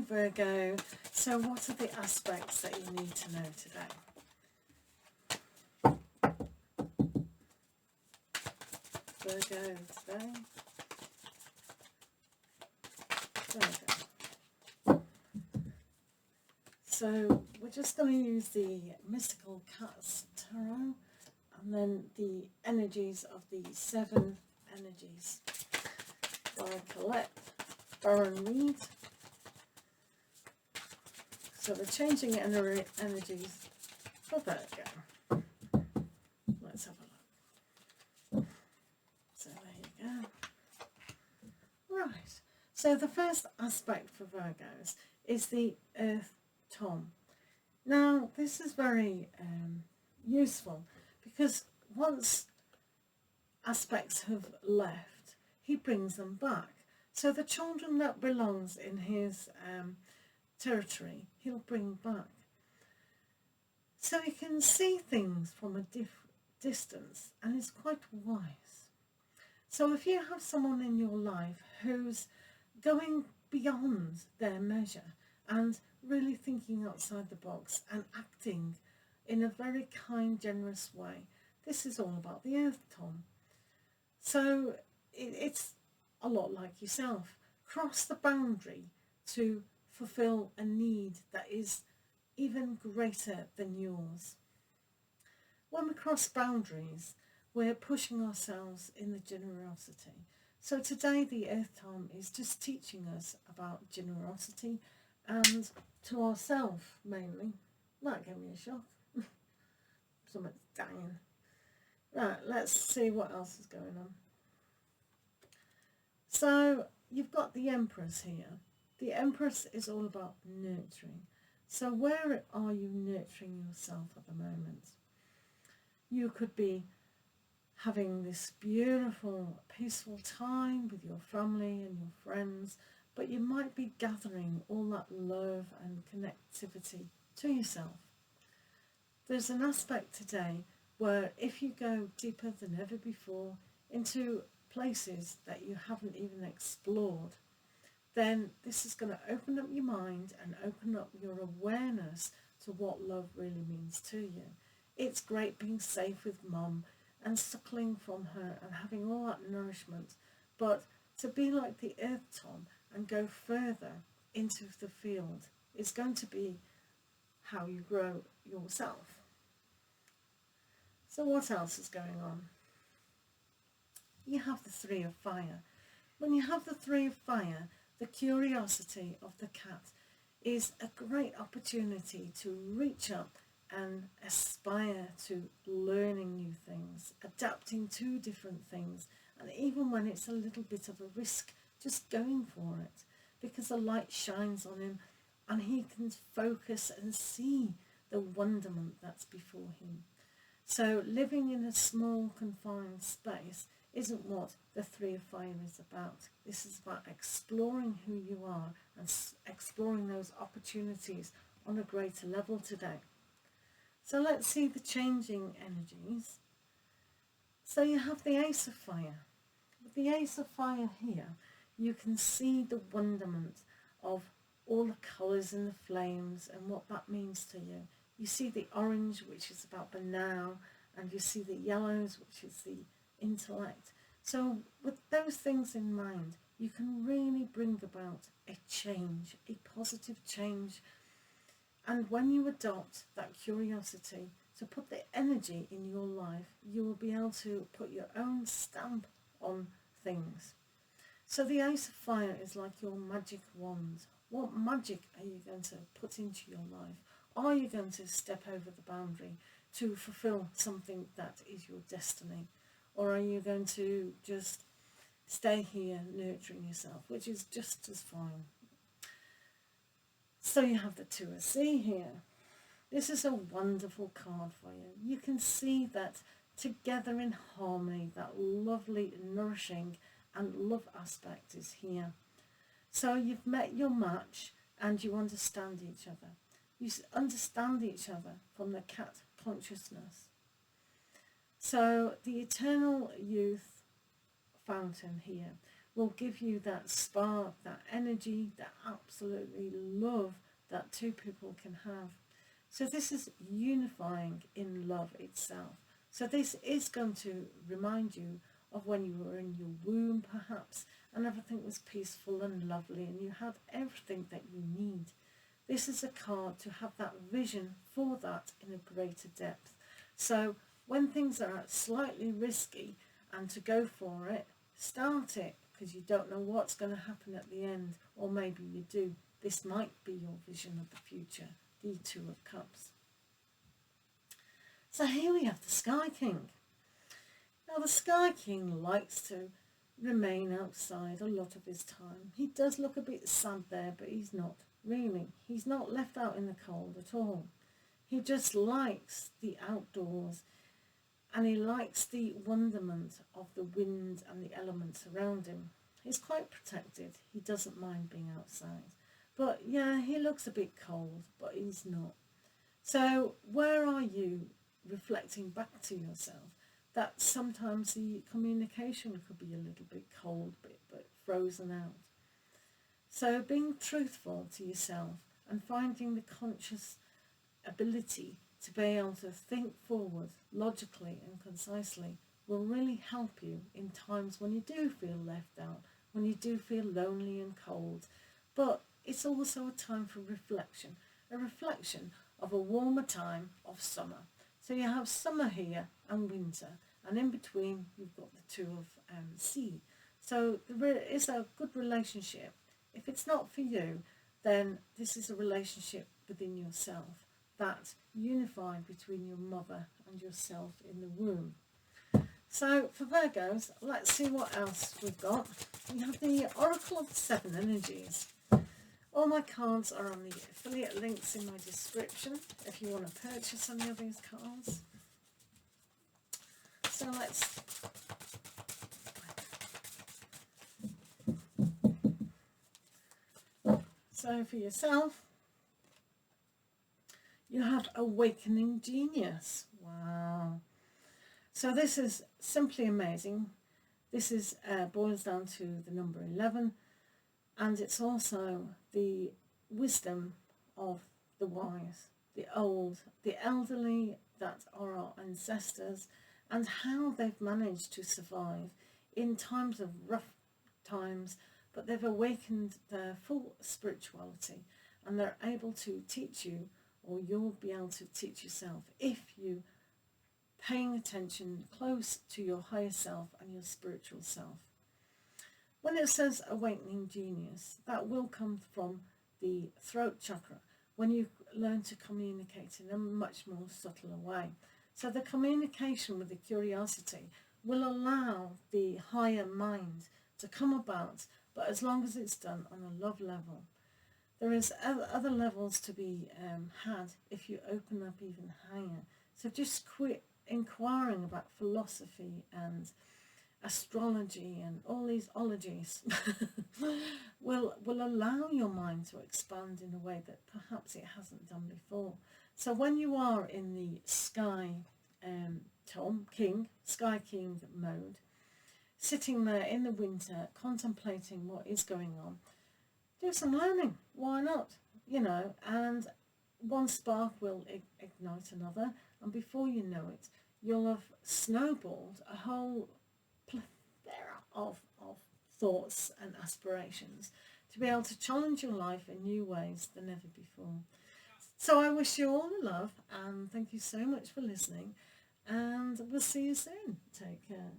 Virgo. So what are the aspects that you need to know today? Virgo today. Virgo. So we're just going to use the Mystical Cats Tarot and then the energies of the 7 energies by Colette Baron Reed. So the changing energies for Virgo. Let's have a look. So there you go. Right. So the first aspect for Virgos is the Earth Tom. Now this is very useful because once aspects have left, he brings them back. So the children that belongs in his territory, he'll bring back. So he can see things from a distance and is quite wise. So if you have someone in your life who's going beyond their measure and really thinking outside the box and acting in a very kind, generous way, this is all about the Earth Tom. So it's a lot like yourself. Cross the boundary to fulfill a need that is even greater than yours. When we cross boundaries, we're pushing ourselves in the generosity. So today the Earth Tom is just teaching us about generosity and to ourselves mainly. That gave me a shock. Something's dying. Right, let's see what else is going on. So you've got the Empress here. The Empress is all about nurturing. So where are you nurturing yourself at the moment? You could be having this beautiful, peaceful time with your family and your friends, but you might be gathering all that love and connectivity to yourself. There's an aspect today where if you go deeper than ever before into places that you haven't even explored, then this is going to open up your mind and open up your awareness to what love really means to you. It's great being safe with mum and suckling from her and having all that nourishment, but to be like the Earth Tom and go further into the field is going to be how you grow yourself. So what else is going on? You have the 3 of Fire. When you have the 3 of Fire, the curiosity of the cat is a great opportunity to reach up and aspire to learning new things, adapting to different things, and even when it's a little bit of a risk, just going for it, because the light shines on him and he can focus and see the wonderment that's before him. So living in a small confined space isn't what the 3 of Fire is about. This is about exploring who you are and exploring those opportunities on a greater level today. So let's see the changing energies. So you have the Ace of Fire. With the Ace of Fire here, you can see the wonderment of all the colours in the flames and what that means to you. You see the orange, which is about the now, and you see the yellows, which is the intellect. So with those things in mind, you can really bring about a change, a positive change. And when you adopt that curiosity to put the energy in your life, you will be able to put your own stamp on things. So the Ace of Fire is like your magic wand. What magic are you going to put into your life? Are you going to step over the boundary to fulfill something that is your destiny? Or are you going to just stay here nurturing yourself, which is just as fine? So you have the 2 of Sea here. This is a wonderful card for you. You can see that together in harmony, that lovely, nourishing and love aspect is here. So you've met your match and you understand each other. You understand each other from the cat consciousness. So the eternal youth fountain here will give you that spark, that energy, that absolutely love that two people can have. So this is unifying in love itself. So this is going to remind you of when you were in your womb, perhaps, and everything was peaceful and lovely and you had everything that you need. This is a card to have that vision for that in a greater depth. So when things are slightly risky and to go for it, start it, because you don't know what's going to happen at the end, or maybe you do. This might be your vision of the future, the Two of Cups. So here we have the Sky King. Now the Sky King likes to remain outside a lot of his time. He does look a bit sad there, but he's not really. He's not left out in the cold at all. He just likes the outdoors, and he likes the wonderment of the wind and the elements around him. He's quite protected. He doesn't mind being outside. But yeah, he looks a bit cold, but he's not. So where are you reflecting back to yourself that sometimes the communication could be a little bit cold, but frozen out? So being truthful to yourself and finding the conscious ability to be able to think forward logically and concisely will really help you in times when you do feel left out, when you do feel lonely and cold. But it's also a time for reflection, a reflection of a warmer time of summer. So you have summer here and winter, and in between you've got the Two of Sea. So there is a good relationship. If it's not for you, then this is a relationship within yourself, that unified between your mother and yourself in the womb. So for Virgos, let's see what else we've got. We have the Oracle of the Seven Energies. All my cards are on the affiliate links in my description if you want to purchase any of these cards. So let's... So for yourself, you have Awakening Genius. Wow. So this is simply amazing. This is boils down to the number 11, and it's also the wisdom of the wise, the old, the elderly that are our ancestors, and how they've managed to survive in times of rough times, but they've awakened their full spirituality, and they're able to teach you, or you'll be able to teach yourself if you paying attention close to your higher self and your spiritual self. When it says awakening genius, that will come from the throat chakra, when you learn to communicate in a much more subtler way. So the communication with the curiosity will allow the higher mind to come about, but as long as it's done on a love level. There is other levels to be had if you open up even higher. So just quit inquiring about philosophy and astrology and all these ologies will allow your mind to expand in a way that perhaps it hasn't done before. So when you are in the Sky King mode, sitting there in the winter contemplating what is going on, do some learning. Why not? You know, and one spark will ignite another, and before you know it, you'll have snowballed a whole plethora of thoughts and aspirations to be able to challenge your life in new ways than ever before. So I wish you all the love, and thank you so much for listening, and we'll see you soon. Take care.